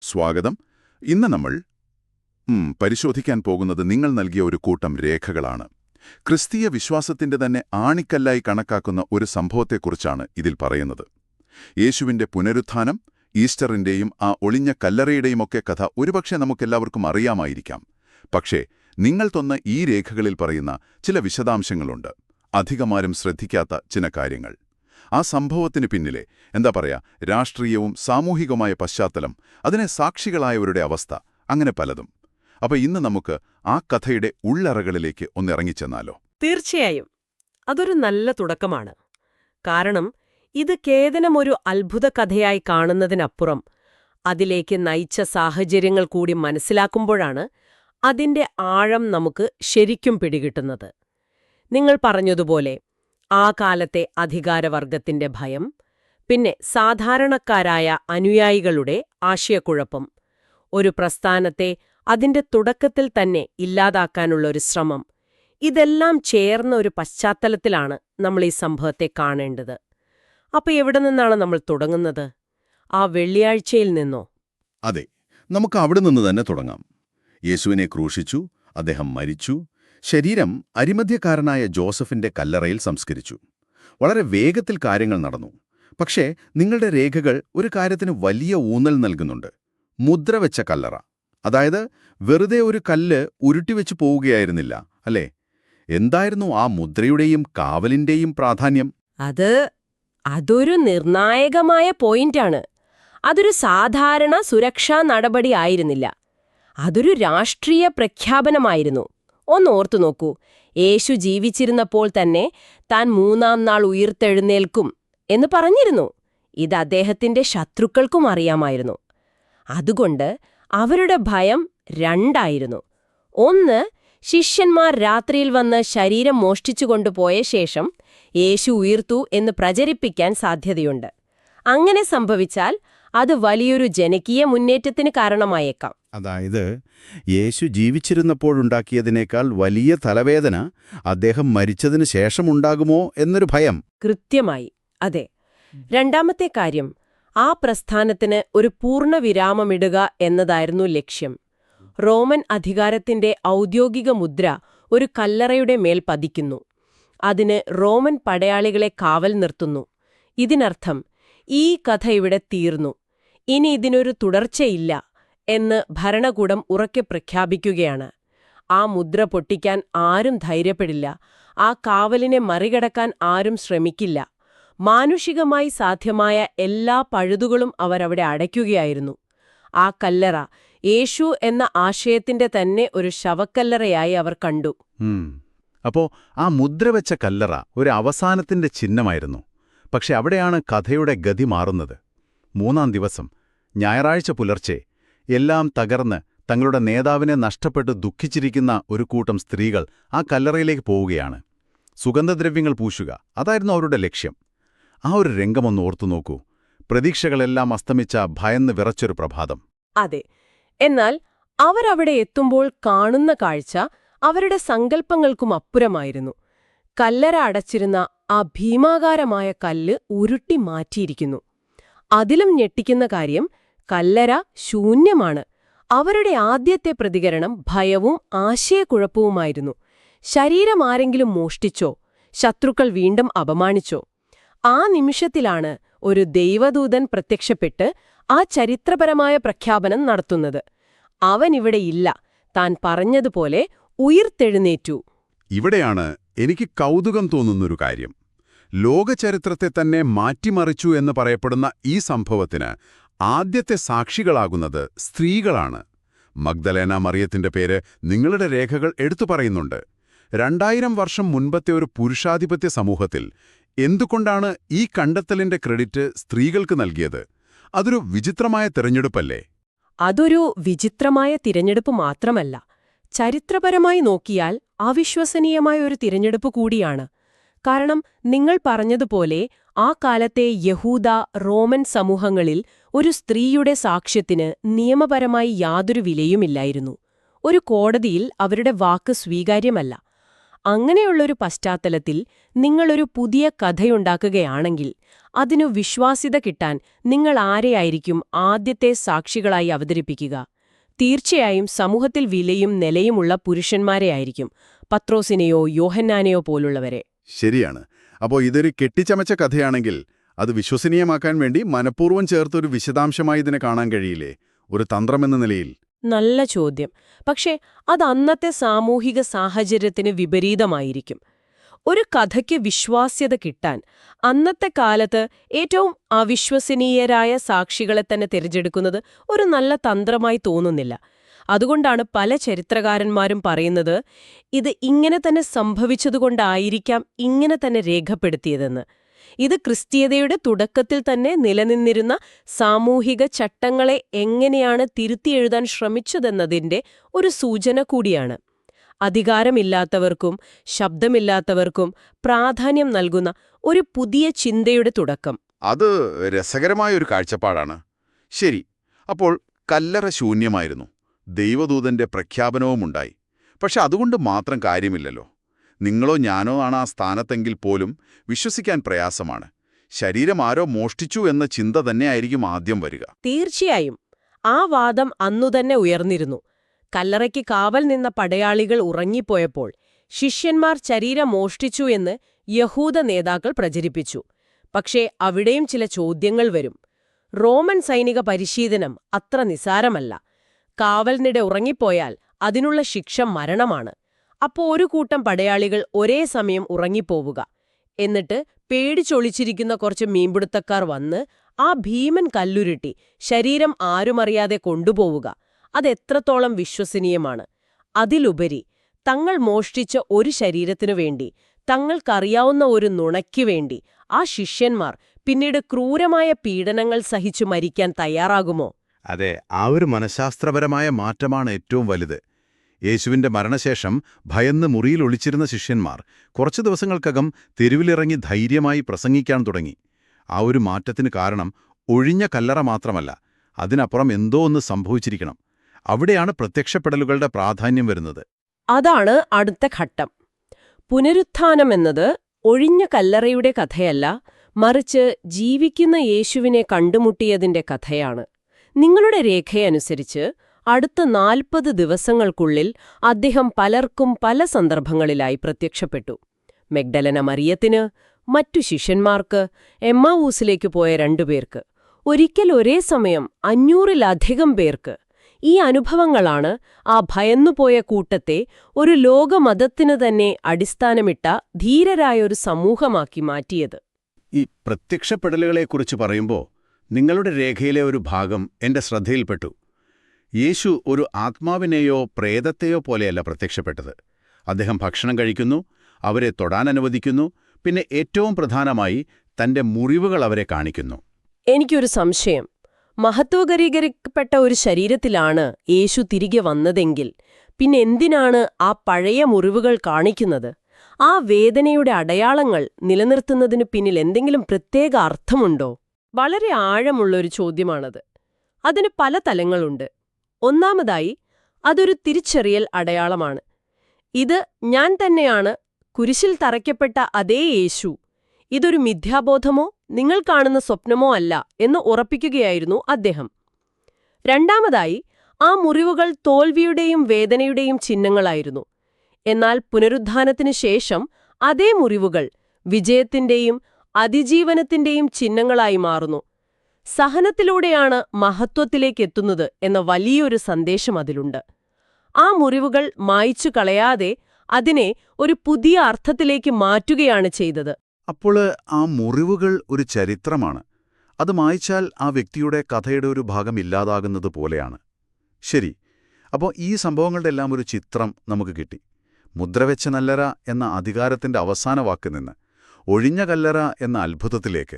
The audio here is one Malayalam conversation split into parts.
സ്വാഗതം. ഇന്ന് നമ്മൾ പരിശോധിക്കാൻ പോകുന്നത് നിങ്ങൾ നൽകിയ ഒരു കൂട്ടം രേഖകളാണ്. ക്രിസ്തീയ വിശ്വാസത്തിന്റെ തന്നെ ആണിക്കല്ലായി കണക്കാക്കുന്ന ഒരു സംഭവത്തെക്കുറിച്ചാണ് ഇതിൽ പറയുന്നത്. യേശുവിന്റെ പുനരുത്ഥാനം, ഈസ്റ്ററിന്റെയും ആ ഒളിഞ്ഞ കല്ലറയുടെയുമൊക്കെ കഥ ഒരുപക്ഷെ നമുക്കെല്ലാവർക്കും അറിയാമായിരിക്കാം. പക്ഷേ നിങ്ങൾ തന്ന ഈ രേഖകളിൽ പറയുന്ന ചില വിശദാംശങ്ങളുണ്ട്, അധികമാരും ശ്രദ്ധിക്കാത്ത ചില കാര്യങ്ങൾ. ആ സംഭവത്തിന് പിന്നിലെ രാഷ്ട്രീയവും സാമൂഹികവുമായ പശ്ചാത്തലം, അതിനെ സാക്ഷികളായവരുടെ അവസ്ഥ, അങ്ങനെ പലതും. അപ്പൊ ഇന്ന് നമുക്ക് ആ കഥയുടെ ഉള്ളറകളിലേക്ക് ഒന്നിറങ്ങിച്ചെന്നാലോ? തീർച്ചയായും. അതൊരു നല്ല തുടക്കമാണ്. കാരണം ഇത് കേവലം ഒരു അത്ഭുത കഥയായി കാണുന്നതിനപ്പുറം അതിലേക്ക് നയിച്ച സാഹചര്യങ്ങൾ കൂടി മനസ്സിലാക്കുമ്പോഴാണ് അതിന്റെ ആഴം നമുക്ക് ശരിക്കും പിടികിട്ടുന്നത്. നിങ്ങൾ പറഞ്ഞതുപോലെ ആ കാലത്തെ അധികാരവർഗത്തിന്റെ ഭയം, പിന്നെ സാധാരണക്കാരായ അനുയായികളുടെ ആശയക്കുഴപ്പം, ഒരു പ്രസ്ഥാനത്തെ അതിന്റെ തുടക്കത്തിൽ തന്നെ ഇല്ലാതാക്കാനുള്ള ഒരു ശ്രമം, ഇതെല്ലാം ചേർന്ന ഒരു പശ്ചാത്തലത്തിലാണ് നമ്മൾ ഈ സംഭവത്തെ കാണേണ്ടത്. അപ്പൊ എവിടെ നിന്നാണ് നമ്മൾ തുടങ്ങുന്നത്? ആ വെള്ളിയാഴ്ചയിൽ നിന്നോ? അതെ, നമുക്ക് അവിടെ നിന്ന് തന്നെ തുടങ്ങാം. യേശുവിനെ ക്രൂശിച്ചു, അദ്ദേഹം മരിച്ചു, ശരീരം അരിമധ്യക്കാരനായ ജോസഫിന്റെ കല്ലറയിൽ സംസ്കരിച്ചു. വളരെ വേഗത്തിൽ കാര്യങ്ങൾ നടന്നു. പക്ഷേ നിങ്ങളുടെ രേഖകൾ ഒരു കാര്യത്തിന് വലിയ ഊന്നൽ നൽകുന്നുണ്ട്: മുദ്രവെച്ച കല്ലറ. അതായത് വെറുതെ ഒരു കല്ല് ഉരുട്ടിവെച്ചു പോവുകയായിരുന്നില്ല, അല്ലേ? എന്തായിരുന്നു ആ മുദ്രയുടെയും കാവലിന്റെയും പ്രാധാന്യം? അതൊരു നിർണായകമായ പോയിന്റാണ്. അതൊരു സാധാരണ സുരക്ഷാ നടപടി ആയിരുന്നില്ല. അതൊരു രാഷ്ട്രീയ പ്രഖ്യാപനമായിരുന്നു. ഒന്നോർത്തു നോക്കൂ, യേശു ജീവിച്ചിരുന്നപ്പോൾ തന്നെ താൻ 3-ാം നാൾ ഉയിർത്തെഴുന്നേൽക്കും എന്ന് പറഞ്ഞിരുന്നു. ഇത് അദ്ദേഹത്തിന്റെ ശത്രുക്കൾക്കും അറിയാമായിരുന്നു. അതുകൊണ്ട് അവരുടെ ഭയം രണ്ടായിരുന്നു. ഒന്ന്, ശിഷ്യന്മാർ രാത്രിയിൽ വന്ന് ശരീരം മോഷ്ടിച്ചുകൊണ്ടുപോയ ശേഷം യേശു ഉയിർത്തു എന്ന് പ്രചരിപ്പിക്കാൻ സാധ്യതയുണ്ട്. അങ്ങനെ സംഭവിച്ചാൽ അത് വലിയൊരു ജനകീയ മുന്നേറ്റത്തിന് കാരണമായേക്കാം. അതായത് യേശു ജീവിച്ചിരുന്നപ്പോഴുണ്ടാക്കിയതിനേക്കാൾ വലിയ തലവേദന അദ്ദേഹം മരിച്ചതിന് ശേഷമുണ്ടാകുമോ എന്നൊരു ഭയം. കൃത്യമായി, അതെ. രണ്ടാമത്തെ കാര്യം, ആ പ്രസ്ഥാനത്തിന് ഒരു പൂർണ്ണ വിരാമമിടുക എന്നതായിരുന്നു ലക്ഷ്യം. റോമൻ അധികാരത്തിന്റെ ഔദ്യോഗിക മുദ്ര ഒരു കല്ലറയുടെ മേൽ പതിക്കുന്നു. അതിന് റോമൻ പടയാളികളെ കാവൽ നിർത്തുന്നു. ഇതിനർത്ഥം ഈ കഥ ഇവിടെ തീർന്നു, ഇനി ഇതിനൊരു തുടർച്ചയില്ല എന്ന് ഭരണകൂടം ഉറക്കെ പ്രഖ്യാപിക്കുകയാണ്. ആ മുദ്ര പൊട്ടിക്കാൻ ആരും ധൈര്യപ്പെടില്ല. ആ കാവലിനെ മറികടക്കാൻ ആരും ശ്രമിക്കില്ല. മാനുഷികമായി സാധ്യമായ എല്ലാ പഴുതുകളും അവരവിടെ അടയ്ക്കുകയായിരുന്നു. ആ കല്ലറ യേശു എന്ന ആശയത്തിന്റെ തന്നെ ഒരു ശവക്കല്ലറയായി അവർ കണ്ടു. അപ്പോ ആ മുദ്രവെച്ച കല്ലറ ഒരു അവസാനത്തിന്റെ ചിഹ്നമായിരുന്നു. പക്ഷെ അവിടെയാണ് കഥയുടെ ഗതി മാറുന്നത്. 3-ാം ദിവസം, ഞായറാഴ്ച പുലർച്ചെ, എല്ലാം തകർന്ന് തങ്ങളുടെ നേതാവിനെ നഷ്ടപ്പെട്ട് ദുഃഖിച്ചിരിക്കുന്ന ഒരു കൂട്ടം സ്ത്രീകൾ ആ കല്ലറയിലേക്ക് പോവുകയാണ്. സുഗന്ധദ്രവ്യങ്ങൾ പൂശുക, അതായിരുന്നു അവരുടെ ലക്ഷ്യം. ആ ഒരു രംഗമൊന്ന് ഓർത്തുനോക്കൂ. പ്രതീക്ഷകളെല്ലാം അസ്തമിച്ച ഭയന്ന് വിറച്ചൊരു പ്രഭാതം. അതെ. എന്നാൽ അവരവിടെ എത്തുമ്പോൾ കാണുന്ന കാഴ്ച അവരുടെ സങ്കല്പങ്ങൾക്കും അപ്പുറമായിരുന്നു. കല്ലറ അടച്ചിരുന്ന ആ ഭീമാകാരമായ കല്ല് ഉരുട്ടി മാറ്റിയിരിക്കുന്നു. അതിലും ഞെട്ടിക്കുന്ന കാര്യം, കല്ലറ ശൂന്യമാണ്. അവരുടെ ആദ്യത്തെ പ്രതികരണം ഭയവും ആശയക്കുഴപ്പവുമായിരുന്നു. ശരീരം ആരെങ്കിലും മോഷ്ടിച്ചോ? ശത്രുക്കൾ വീണ്ടും അപമാനിച്ചോ? ആ നിമിഷത്തിലാണ് ഒരു ദൈവദൂതൻ പ്രത്യക്ഷപ്പെട്ട് ആ ചരിത്രപരമായ പ്രഖ്യാപനം നടത്തുന്നത്: അവനിവിടെയില്ല, താൻ പറഞ്ഞതുപോലെ ഉയിർത്തെഴുന്നേറ്റു. ഇവിടെയാണ് എനിക്ക് കൗതുകം തോന്നുന്നൊരു കാര്യം. ലോകചരിത്രത്തെ തന്നെ മാറ്റിമറിച്ചു എന്ന് പറയപ്പെടുന്ന ഈ സംഭവത്തിന് ആദ്യത്തെ സാക്ഷികളാകുന്നത് സ്ത്രീകളാണ്. മഗ്ദലേന മറിയത്തിന്റെ പേര് നിങ്ങളുടെ രേഖകൾ എടുത്തു പറയുന്നുണ്ട്. 2000 വർഷം മുൻപത്തെ ഒരു പുരുഷാധിപത്യ സമൂഹത്തിൽ എന്തുകൊണ്ടാണ് ഈ കണ്ടെത്തലിന്റെ ക്രെഡിറ്റ് സ്ത്രീകൾക്ക് നൽകിയത്? അതൊരു വിചിത്രമായ തിരഞ്ഞെടുപ്പല്ലേ? അതൊരു വിചിത്രമായ തിരഞ്ഞെടുപ്പ് മാത്രമല്ല, ചരിത്രപരമായി നോക്കിയാൽ അവിശ്വസനീയമായ ഒരു തിരഞ്ഞെടുപ്പ് കൂടിയാണ്. കാരണം നിങ്ങൾ പറഞ്ഞതുപോലെ ആ കാലത്തെ യഹൂദ, റോമൻ സമൂഹങ്ങളിൽ ഒരു സ്ത്രീയുടെ സാക്ഷ്യത്തിന് നിയമപരമായി യാതൊരു വിലയുമില്ലായിരുന്നു. ഒരു കോടതിയിൽ അവരുടെ വാക്ക് സ്വീകാര്യമല്ല. അങ്ങനെയുള്ളൊരു പശ്ചാത്തലത്തിൽ നിങ്ങളൊരു പുതിയ കഥയുണ്ടാക്കുകയാണെങ്കിൽ അതിനു വിശ്വാസ്യത കിട്ടാൻ നിങ്ങൾ ആരെയായിരിക്കും ആദ്യത്തെ സാക്ഷികളായി അവതരിപ്പിക്കുക? തീർച്ചയായും സമൂഹത്തിൽ വിലയും നിലയുമുള്ള പുരുഷന്മാരെയായിരിക്കും, പത്രോസിനെയോ യോഹന്നാനെയോ പോലുള്ളവരെ. ശരിയാണ്. അപ്പോൾ ഇതൊരു കെട്ടിച്ചമച്ച കഥയാണെങ്കിൽ അത് വിശ്വസനീയമാക്കാൻ വേണ്ടി മനഃപൂർവ്വം ചേർത്തൊരു വിശദാംശമായി ഇതിനെ കാണാൻ കഴിയില്ലേ, ഒരു തന്ത്രമെന്ന നിലയിൽ? നല്ല ചോദ്യം. പക്ഷേ അത് അന്നത്തെ സാമൂഹിക സാഹചര്യത്തിന് വിപരീതമായിരിക്കും. ഒരു കഥയ്ക്ക് വിശ്വാസ്യത കിട്ടാൻ അന്നത്തെ കാലത്ത് ഏറ്റവും അവിശ്വസനീയരായ സാക്ഷികളെ തന്നെ തിരഞ്ഞെടുക്കുന്നത് ഒരു നല്ല തന്ത്രമായി തോന്നുന്നില്ല. അതുകൊണ്ടാണ് പല ചരിത്രകാരന്മാരും പറയുന്നത് ഇത് ഇങ്ങനെ തന്നെ സംഭവിച്ചതുകൊണ്ടായിരിക്കാം ഇങ്ങനെ തന്നെ രേഖപ്പെടുത്തിയതെന്ന്. ഇത് ക്രിസ്തീയതയുടെ തുടക്കത്തിൽ തന്നെ നിലനിന്നിരുന്ന സാമൂഹിക ചട്ടങ്ങളെ എങ്ങനെയാണ് തിരുത്തിയെഴുതാൻ ശ്രമിച്ചതെന്നതിന്റെ ഒരു സൂചന കൂടിയാണ്. അധികാരമില്ലാത്തവർക്കും ശബ്ദമില്ലാത്തവർക്കും പ്രാധാന്യം നൽകുന്ന ഒരു പുതിയ ചിന്തയുടെ തുടക്കം. അത് രസകരമായൊരു കാഴ്ചപ്പാടാണ്. ശരി, അപ്പോൾ കല്ലറ ശൂന്യമായിരുന്നു, ദൈവദൂതന്റെ പ്രഖ്യാപനവുമുണ്ടായി. പക്ഷെ അതുകൊണ്ട് മാത്രം കാര്യമില്ലല്ലോ. നിങ്ങളോ ഞാനോ ആണ് ആ സ്ഥാനത്തെങ്കിൽ പോലും വിശ്വസിക്കാൻ പ്രയാസമാണ്. ശരീരം ആരോ മോഷ്ടിച്ചു എന്ന ചിന്ത തന്നെയായിരിക്കും ആദ്യം വരിക. തീർച്ചയായും ആ വാദം അന്നുതന്നെ ഉയർന്നിരുന്നു. കല്ലറയ്ക്ക് കാവൽ നിന്ന പടയാളികൾ ഉറങ്ങിപ്പോയപ്പോൾ ശിഷ്യന്മാർ ശരീരം മോഷ്ടിച്ചു എന്ന് യഹൂദ നേതാക്കൾ പ്രചരിപ്പിച്ചു. പക്ഷേ അവിടെയും ചില ചോദ്യങ്ങൾ വരും. റോമൻ സൈനിക പരിശീലനം അത്ര നിസാരമല്ല. കാവൽനിടെ ഉറങ്ങിപ്പോയാൽ അതിനുള്ള ശിക്ഷ മരണമാണ്. അപ്പോൾ ഒരു കൂട്ടം പടയാളികൾ ഒരേ സമയം ഉറങ്ങിപ്പോവുക, എന്നിട്ട് പേടിച്ചൊളിച്ചിരിക്കുന്ന കുറച്ച് മീൻപിടുത്തക്കാർ വന്ന് ആ ഭീമൻ കല്ലുരുട്ടി ശരീരം ആരുമറിയാതെ കൊണ്ടുപോവുക, അതെത്രത്തോളം വിശ്വസനീയമാണ്? അതിലുപരി തങ്ങൾ മോഷ്ടിച്ച ഒരു ശരീരത്തിനു വേണ്ടി, തങ്ങൾക്കറിയാവുന്ന ഒരു നുണയ്ക്കു വേണ്ടി ആ ശിഷ്യന്മാർ പിന്നീട് ക്രൂരമായ പീഡനങ്ങൾ സഹിച്ചു മരിക്കാൻ തയ്യാറാകുമോ? അതെ, ആ ഒരു മനഃശാസ്ത്രപരമായ മാറ്റമാണ് ഏറ്റവും വലുത്. യേശുവിന്റെ മരണശേഷം ഭയന്ന് മുറിയിൽ ഒളിച്ചിരുന്ന ശിഷ്യന്മാർ കുറച്ചു ദിവസങ്ങൾക്കകം തെരുവിലിറങ്ങി ധൈര്യമായി പ്രസംഗിക്കാൻ തുടങ്ങി. ആ ഒരു മാറ്റത്തിന് കാരണം ഒഴിഞ്ഞ കല്ലറ മാത്രമല്ല, അതിനപ്പുറം എന്തോ ഒന്ന് സംഭവിച്ചിരിക്കണം. അവിടെയാണ് പ്രത്യക്ഷപ്പെടലുകളുടെ പ്രാധാന്യം വരുന്നത്. അതാണ് അടുത്ത ഘട്ടം. പുനരുത്ഥാനമെന്നത് ഒഴിഞ്ഞ കല്ലറയുടെ കഥയല്ല, മറിച്ച് ജീവിക്കുന്ന യേശുവിനെ കണ്ടുമുട്ടിയതിന്റെ കഥയാണ്. നിങ്ങളുടെ രേഖയനുസരിച്ച് അടുത്ത 40 ദിവസങ്ങൾക്കുള്ളിൽ അദ്ദേഹം പലർക്കും പല സന്ദർഭങ്ങളിലായി പ്രത്യക്ഷപ്പെട്ടു. മഗ്ദലന മറിയത്തിന്, മറ്റു ശിഷ്യന്മാർക്ക്, എമ്മാവൂസിലേക്ക് പോയ 2 പേർക്ക്, ഒരിക്കൽ ഒരേ സമയം 500-ലധികം പേർക്ക്. ഈ അനുഭവങ്ങളാണ് ആ ഭയന്നുപോയ കൂട്ടത്തെ ഒരു ലോകമതത്തിന് തന്നെ അടിസ്ഥാനമിട്ട ധീരരായൊരു സമൂഹമാക്കി മാറ്റിയത്. ഈ പ്രത്യക്ഷപ്പെടലുകളെക്കുറിച്ച് പറയുമ്പോൾ നിങ്ങളുടെ രേഖയിലെ ഒരു ഭാഗം എന്റെ ശ്രദ്ധയിൽപ്പെട്ടു. യേശു ഒരു ആത്മാവിനെയോ പ്രേതത്തെയോ പോലെയല്ല പ്രത്യക്ഷപ്പെട്ടത്. അദ്ദേഹം ഭക്ഷണം കഴിക്കുന്നു, അവരെ തൊടാൻ അനുവദിക്കുന്നു, പിന്നെ ഏറ്റവും പ്രധാനമായി തന്റെ മുറിവുകൾ അവരെ കാണിക്കുന്നു. എനിക്കൊരു സംശയം. മഹത്വകരീകരിക്കപ്പെട്ട ഒരു ശരീരത്തിലാണ് യേശു തിരികെ വന്നതെങ്കിൽ പിന്നെ എന്തിനാണ് ആ പഴയ മുറിവുകൾ കാണിക്കുന്നത്? ആ വേദനയുടെ അടയാളങ്ങൾ നിലനിർത്തുന്നതിന് പിന്നിൽ എന്തെങ്കിലും പ്രത്യേക അർത്ഥമുണ്ടോ? വളരെ ആഴമുള്ളൊരു ചോദ്യമാണത്. അതിന് പല തലങ്ങളുണ്ട്. ഒന്നാമതായി, അതൊരു തിരിച്ചറിയൽ അടയാളമാണ്. ഇത് ഞാൻ തന്നെയാണ്, കുരിശിൽ തറയ്ക്കപ്പെട്ട അതേ യേശു. ഇതൊരു മിഥ്യാബോധമോ നിങ്ങൾ കാണുന്ന സ്വപ്നമോ അല്ല എന്ന് ഉറപ്പിക്കുകയായിരുന്നു അദ്ദേഹം. രണ്ടാമതായി, ആ മുറിവുകൾ തോൽവിയുടെയും വേദനയുടെയും ചിഹ്നങ്ങളായിരുന്നു. എന്നാൽ പുനരുദ്ധാനത്തിനു ശേഷം അതേ മുറിവുകൾ വിജയത്തിന്റെയും അതിജീവനത്തിന്റെയും ചിഹ്നങ്ങളായി മാറുന്നു. സഹനത്തിലൂടെയാണ് മഹത്വത്തിലേക്കെത്തുന്നത് എന്ന വലിയൊരു സന്ദേശം അതിലുണ്ട്. ആ മുറിവുകൾ മായ്ച്ചു കളയാതെ അതിനെ ഒരു പുതിയ അർത്ഥത്തിലേക്ക് മാറ്റുകയാണ് ചെയ്തത്. അപ്പോൾ ആ മുറിവുകൾ ഒരു ചരിത്രമാണ്. അത് മായ്ച്ചാൽ ആ വ്യക്തിയുടെ കഥയുടെ ഒരു ഭാഗം ഇല്ലാതാകുന്നത് പോലെയാണ്. ശരി, അപ്പോൾ ഈ സംഭവങ്ങളുടെ എല്ലാം ഒരു ചിത്രം നമുക്ക് കിട്ടി. മുദ്രവെച്ച കല്ലറ എന്ന അധികാരത്തിന്റെ അവസാന വാക്ക് നിന്ന് ഒഴിഞ്ഞ കല്ലറ എന്ന അത്ഭുതത്തിലേക്ക്,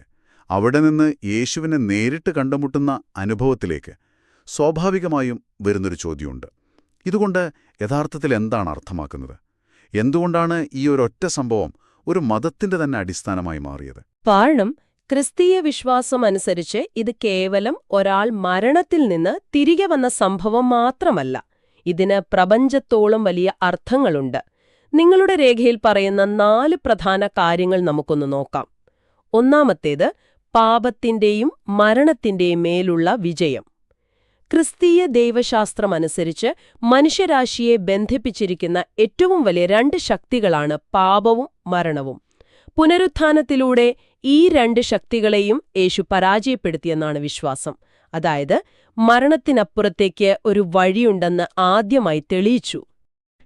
അവിടെ നിന്ന് യേശുവിനെ നേരിട്ട് കണ്ടുമുട്ടുന്ന അനുഭവത്തിലേക്ക് സ്വാഭാവികമായും വരുന്നൊരു ചോദ്യമുണ്ട്. ഇതുകൊണ്ട് യഥാർത്ഥത്തിൽ എന്താണ് അർത്ഥമാക്കുന്നത്? എന്തുകൊണ്ടാണ് ഈ ഒരൊറ്റ സംഭവം ഒരു മതത്തിന്റെ തന്നെ അടിസ്ഥാനമായി മാറിയത്? കാരണം ക്രിസ്തീയ വിശ്വാസം അനുസരിച്ച് ഇത് കേവലം ഒരാൾ മരണത്തിൽ നിന്ന് തിരികെ വന്ന സംഭവം മാത്രമല്ല. ഇതിന് പ്രപഞ്ചത്തോളം വലിയ അർത്ഥങ്ങളുണ്ട്. നിങ്ങളുടെ രേഖയിൽ പറയുന്ന 4 പ്രധാന കാര്യങ്ങൾ നമുക്കൊന്ന് നോക്കാം. ഒന്നാമത്തേത്, പാപത്തിന്റെയും മരണത്തിന്റെയും മേലുള്ള വിജയം. ക്രിസ്തീയ ദൈവശാസ്ത്രമനുസരിച്ച് മനുഷ്യരാശിയെ ബന്ധിപ്പിച്ചിരിക്കുന്ന ഏറ്റവും വലിയ 2 ശക്തികളാണ് പാപവും മരണവും. പുനരുത്ഥാനത്തിലൂടെ ഈ 2 ശക്തികളെയും യേശു പരാജയപ്പെടുത്തിയെന്നാണ് വിശ്വാസം. അതായത് മരണത്തിനപ്പുറത്തേക്ക് ഒരു വഴിയുണ്ടെന്ന് ആദ്യമായി തെളിയിച്ചു.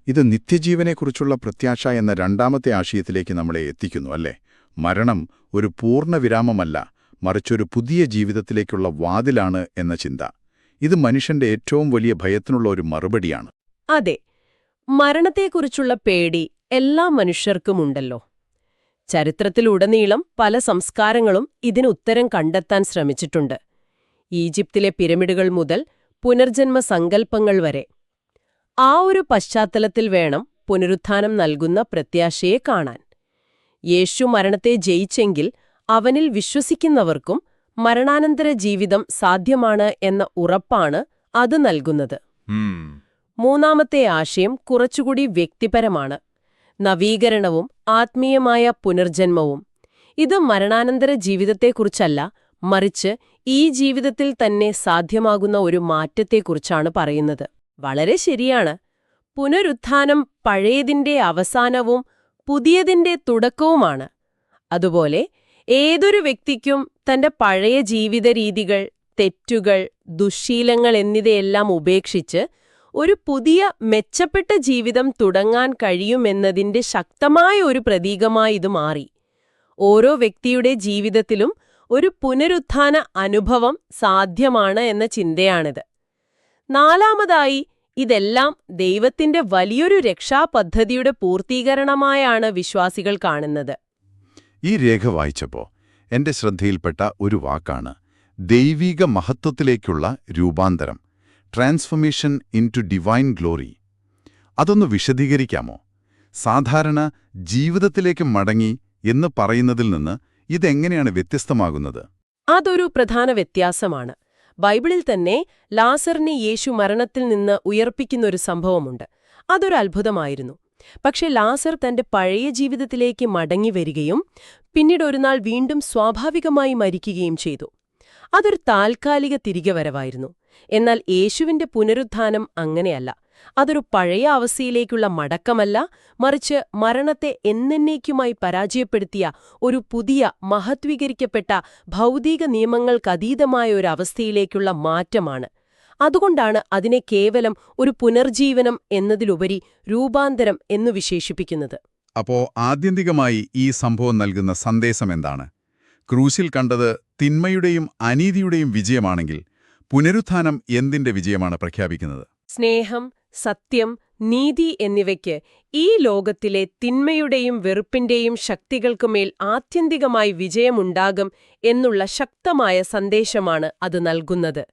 ഇത് നിത്യജീവനെക്കുറിച്ചുള്ള പ്രത്യാശ എന്ന രണ്ടാമത്തെ ആശയത്തിലേക്ക് നമ്മളെ എത്തിക്കുന്നു, അല്ലേ? മരണം ഒരു പൂർണ്ണ വിരാമമല്ല, മറിച്ചൊരു പുതിയ ജീവിതത്തിലേക്കുള്ള വാതിലാണ് എന്ന ചിന്ത. ഇത് മനുഷ്യന്റെ ഏറ്റവും വലിയ ഭയത്തിനുള്ള ഒരു മറുപടിയാണ്. അതെ, മരണത്തെക്കുറിച്ചുള്ള പേടി എല്ലാ മനുഷ്യർക്കുമുണ്ടല്ലോ. ചരിത്രത്തിലുടനീളം പല സംസ്കാരങ്ങളും ഇതിന് ഉത്തരം കണ്ടെത്താൻ ശ്രമിച്ചിട്ടുണ്ട്. ഈജിപ്തിലെ പിരമിഡുകൾ മുതൽ പുനർജന്മ സങ്കല്പങ്ങൾ വരെ. ആ ഒരു പശ്ചാത്തലത്തിൽ വേണം പുനരുത്ഥാനം നൽകുന്ന പ്രത്യാശയെ കാണാൻ. യേശു മരണത്തെ ജയിച്ചെങ്കിൽ അവനിൽ വിശ്വസിക്കുന്നവർക്കും മരണാനന്തര ജീവിതം സാധ്യമാണ് എന്ന ഉറപ്പാണ് അത് നൽകുന്നത്. മൂന്നാമത്തെ ആശയം കുറച്ചുകൂടി വ്യക്തിപരമാണ്. നവീകരണവും ആത്മീയമായ പുനർജന്മവും. ഇത് മരണാനന്തര ജീവിതത്തെക്കുറിച്ചല്ല, മറിച്ച് ഈ ജീവിതത്തിൽ തന്നെ സാധ്യമാകുന്ന ഒരു മാറ്റത്തെക്കുറിച്ചാണ് പറയുന്നത്. വളരെ ശരിയാണ്. പുനരുത്ഥാനം പഴയതിന്റെ അവസാനവും പുതിയതിന്റെ തുടക്കവുമാണ്. അതുപോലെ ഏതൊരു വ്യക്തിക്കും തന്റെ പഴയ ജീവിത രീതികൾ, തെറ്റുകൾ, ദുശ്ശീലങ്ങൾ എന്നിവയെല്ലാം ഉപേക്ഷിച്ച് ഒരു പുതിയ മെച്ചപ്പെട്ട ജീവിതം തുടങ്ങാൻ കഴിയുമെന്നതിന്റെ ശക്തമായ ഒരു പ്രതീകമായി ഇത് മാറി. ഓരോ വ്യക്തിയുടെ ജീവിതത്തിലും ഒരു പുനരുത്ഥാന അനുഭവം സാധ്യമാണ് എന്ന ചിന്തയാണിത്. നാലാമതായി, ഇതെല്ലാം ദൈവത്തിന്റെ വലിയൊരു രക്ഷാപദ്ധതിയുടെ പൂർത്തീകരണമായാണ് വിശ്വാസികൾ കാണുന്നത്. ഈ രേഖ വായിച്ചപ്പോൾ എന്റെ ശ്രദ്ധയിൽപ്പെട്ട ഒരു വാക്കാണ് ദൈവിക മഹത്വത്തിലേക്കുള്ള രൂപാന്തരം, ട്രാൻസ്ഫോർമേഷൻ ഇൻടു ഡിവൈൻ ഗ്ലോറി. അതൊന്ന് വിശദീകരിക്കാമോ? സാധാരണ ജീവിതത്തിലേക്ക് മടങ്ങി എന്ന് പറയുന്നതിൽ നിന്ന് ഇതെങ്ങനെയാണ് വ്യത്യസ്തമാകുന്നത്? അതൊരു പ്രധാന വ്യത്യാസമാണ്. ബൈബിളിൽ തന്നെ ലാസറിനെ യേശു മരണത്തിൽ നിന്ന് ഉയർപ്പിക്കുന്നൊരു സംഭവമുണ്ട്. അതൊരു അത്ഭുതമായിരുന്നു. പക്ഷെ ലാസർ തന്റെ പഴയ ജീവിതത്തിലേക്ക് മടങ്ങി വരികയും പിന്നീട് ഒരു നാൾ വീണ്ടും സ്വാഭാവികമായി മരിക്കുകയും ചെയ്തു. അതൊരു താൽക്കാലിക തിരികെവരവായിരുന്നു. എന്നാൽ യേശുവിന്റെ പുനരുത്ഥാനം അങ്ങനെയല്ല. അതൊരു പഴയ അവസ്ഥയിലേക്കുള്ള മടക്കമല്ല, മറിച്ച് മരണത്തെ എന്നേക്കുമായി പരാജയപ്പെടുത്തിയ ഒരു പുതിയ മഹത്വീകരിക്കപ്പെട്ട ഭൗതിക നിയമങ്ങൾക്കതീതമായ ഒരു അവസ്ഥയിലേക്കുള്ള മാറ്റമാണ്. അതുകൊണ്ടാണ് അതിനെ കേവലം ഒരു പുനർജീവനം എന്നതിലുപരി രൂപാന്തരം എന്നു വിശേഷിപ്പിക്കുന്നത്. അപ്പോ ആത്യന്തികമായി ഈ സംഭവം നൽകുന്ന സന്ദേശം എന്താണ്? ക്രൂശിൽ കണ്ടത് തിന്മയുടെയും അനീതിയുടെയും വിജയമാണെങ്കിൽ പുനരുത്ഥാനം എന്തിന്റെ വിജയമാണ് പ്രഖ്യാപിക്കുന്നത്? സ്നേഹം, സത്യം, നീതി എന്നിവയ്ക്ക് ഈ ലോകത്തിലെ തിന്മയുടെയും വെറുപ്പിന്റെയും ശക്തികൾക്കുമേൽ ആത്യന്തികമായി വിജയമുണ്ടാകും എന്നുള്ള ശക്തമായ സന്ദേശമാണ് അത് നൽകുന്നത്.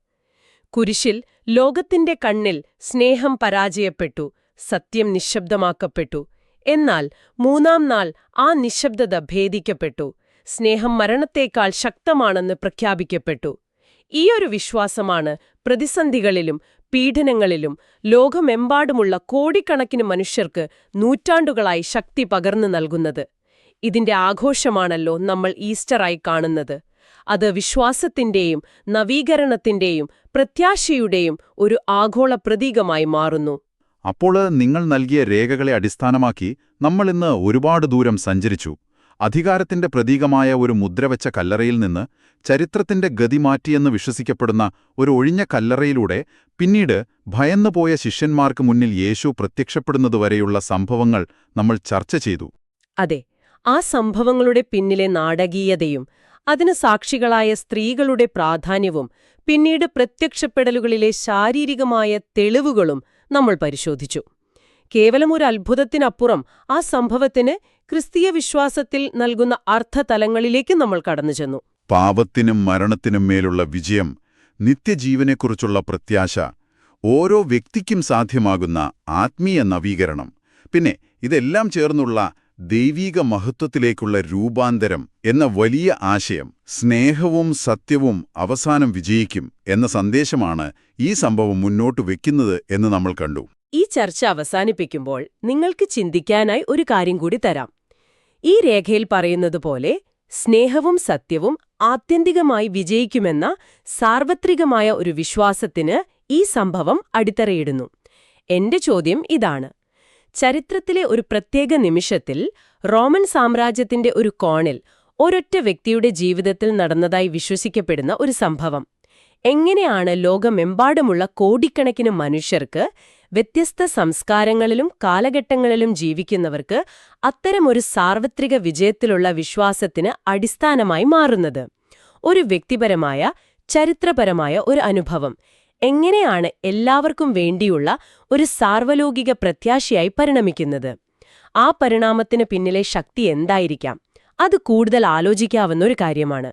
കുരിശിൽ ലോകത്തിന്റെ കണ്ണിൽ സ്നേഹം പരാജയപ്പെട്ടു, സത്യം നിശ്ശബ്ദമാക്കപ്പെട്ടു. എന്നാൽ 3-ാം നാൾ ആ നിശ്ശബ്ദത ഭേദിക്കപ്പെട്ടു. സ്നേഹം മരണത്തേക്കാൾ ശക്തമാണെന്ന് പ്രഖ്യാപിക്കപ്പെട്ടു. ഈയൊരു വിശ്വാസമാണ് പ്രതിസന്ധികളിലും പീഡനങ്ങളിലും ലോകമെമ്പാടുമുള്ള കോടിക്കണക്കിന് മനുഷ്യർക്ക് നൂറ്റാണ്ടുകളായി ശക്തി പകർന്നു നൽകുന്നത്. ഇതിന്റെ ആഘോഷമാണല്ലോ നമ്മൾ ഈസ്റ്ററായി കാണുന്നത്. അത് വിശ്വാസത്തിന്റെയും നവീകരണത്തിന്റെയും പ്രത്യാശയുടെയും ഒരു ആഗോള പ്രതീകമായി മാറുന്നു. അപ്പോൾ നിങ്ങൾ നൽകിയ രേഖകളെ അടിസ്ഥാനമാക്കി നമ്മളിന്ന് ഒരുപാട് ദൂരം സഞ്ചരിച്ചു. അധികാരത്തിന്റെ പ്രതീകമായ ഒരു മുദ്രവെച്ച കല്ലറയിൽ നിന്ന് ചരിത്രത്തിന്റെ ഗതി മാറ്റിയെന്ന് വിശ്വസിക്കപ്പെടുന്ന ഒരു ഒഴിഞ്ഞ കല്ലറയിലൂടെ പിന്നീട് ഭയന്നുപോയ ശിഷ്യന്മാർക്ക് മുന്നിൽ യേശു പ്രത്യക്ഷപ്പെടുന്നതുവരെയുള്ള സംഭവങ്ങൾ നമ്മൾ ചർച്ച ചെയ്തു. അതെ, ആ സംഭവങ്ങളുടെ പിന്നിലെ നാടകീയതയും അതിന് സാക്ഷികളായ സ്ത്രീകളുടെ പ്രാധാന്യവും പിന്നീട് പ്രത്യക്ഷപ്പെടലുകളിലെ ശാരീരികമായ തെളിവുകളും നമ്മൾ പരിശോധിച്ചു. കേവലം ഒരു അത്ഭുതത്തിനപ്പുറം ആ സംഭവത്തിന് ക്രിസ്തീയ വിശ്വാസത്തിൽ നൽകുന്ന അർത്ഥതലങ്ങളിലേക്ക് നമ്മൾ കടന്നുചെന്നു. പാപത്തിനും മരണത്തിനും മേലുള്ള വിജയം, നിത്യജീവനെക്കുറിച്ചുള്ള പ്രത്യാശ, ഓരോ വ്യക്തിക്കും സാധ്യമാകുന്ന ആത്മീയ നവീകരണം, പിന്നെ ഇതെല്ലാം ചേർന്നുള്ള ദൈവീക മഹത്വത്തിലേക്കുള്ള രൂപാന്തരം എന്ന വലിയ ആശയം, സ്നേഹവും സത്യവും അവസാനം വിജയിക്കും എന്ന സന്ദേശമാണ് ഈ സംഭവം മുന്നോട്ട് വയ്ക്കുന്നത് എന്ന് നമ്മൾ കണ്ടു. ഈ ചർച്ച അവസാനിപ്പിക്കുമ്പോൾ നിങ്ങൾക്ക് ചിന്തിക്കാനായി ഒരു കാര്യം കൂടി തരാം. ഈ രേഖയിൽ പറയുന്നതുപോലെ സ്നേഹവും സത്യവും ആത്യന്തികമായി വിജയിക്കുമെന്ന സാർവത്രികമായ ഒരു വിശ്വാസത്തിന് ഈ സംഭവം അടിത്തറയിടുന്നു. എന്റെ ചോദ്യം ഇതാണ്: ചരിത്രത്തിലെ ഒരു പ്രത്യേക നിമിഷത്തിൽ റോമൻ സാമ്രാജ്യത്തിന്റെ ഒരു കോണിൽ ഒരൊറ്റ വ്യക്തിയുടെ ജീവിതത്തിൽ നടന്നതായി വിശ്വസിക്കപ്പെടുന്ന ഒരു സംഭവം എങ്ങനെയാണ് ലോകമെമ്പാടുമുള്ള കോടിക്കണക്കിന് മനുഷ്യർക്ക്, വ്യത്യസ്ത സംസ്കാരങ്ങളിലും കാലഘട്ടങ്ങളിലും ജീവിക്കുന്നവർക്ക് അത്തരമൊരു സാർവത്രിക വിജയത്തിലുള്ള വിശ്വാസത്തിന് അടിസ്ഥാനമായി മാറുന്നത്? ഒരു വ്യക്തിപരമായ, ചരിത്രപരമായ ഒരു അനുഭവം എങ്ങനെയാണ് എല്ലാവർക്കും വേണ്ടിയുള്ള ഒരു സാർവലൗകിക പ്രത്യാശയായി പരിണമിക്കുന്നത്? ആ പരിണാമത്തിന് പിന്നിലെ ശക്തി എന്തായിരിക്കാം? അത് കൂടുതൽ ആലോചിക്കാവുന്ന ഒരു കാര്യമാണ്.